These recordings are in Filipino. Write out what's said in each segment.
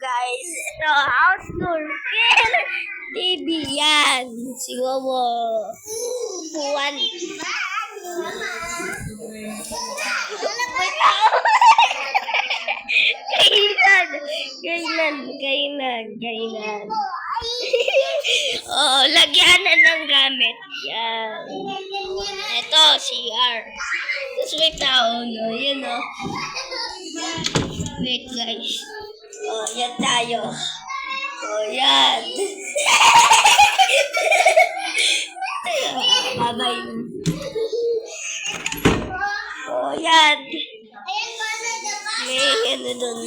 guys. Ito, house tour. TV yan. Si Wowo. Puwan. Kainan. Oh, lagyanan ng gamit. Yan. Ito, CR. Tapos may tao, no? Yan, no? Wait, guys. Oh, yan tayo. Oh, yan. Babay. Oh, yan. May ano dun.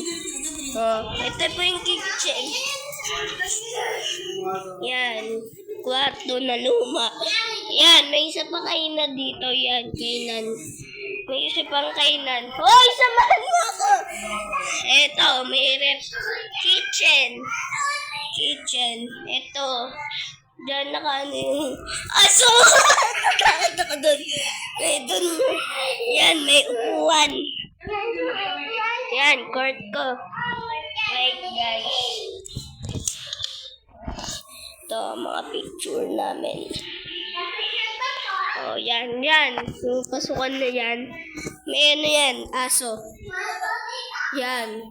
Oh, ito po yung kitchen. Yan. Kwarto na luma. Yan, may isa pa kainan dito. Yan, kainan. May isa pang kainan. Hoy, samahan mo ako! Ito, may ref. Kitchen. Ito. Diyan naka ano yung aso! Nakakit ako dun. Dun. Yan, may upuan. Yan, court ko. Wait, guys. Ito, mga picture namin. Oh, yan. Yung pasukan na yan. May ano yan, aso. Yan.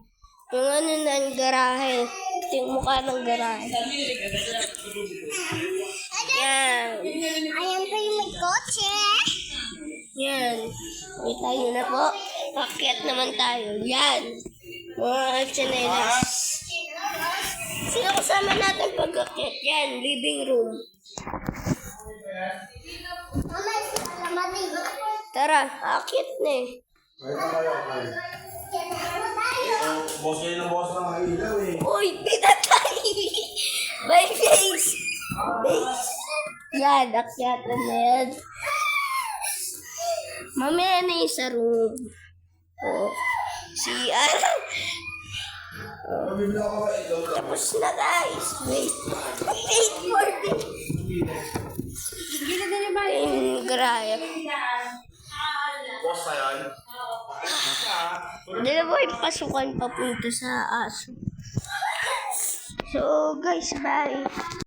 Yung ano ng garahe. Ito yung mukha ng garahe. Yan. Ayan po yung may kotse. Yan. May tayo na po. Paket naman tayo. Yan. Mga chanelas. Sino kasama natin pag-akit? Yan. Living room. Mama, salamat. Tara. Akit na eh. Boss kayo ng boss ng ilaw eh. Uy, pinatay! By face! Yan, akyatan na yan. Mamaya na yung sa room. Oh, CR. Mabibila ka ba ito? Tapos na guys. Wait for this. Yung graya. Boss na yan? Hindi na ba yung pasukan papunta sa aso? So guys, bye.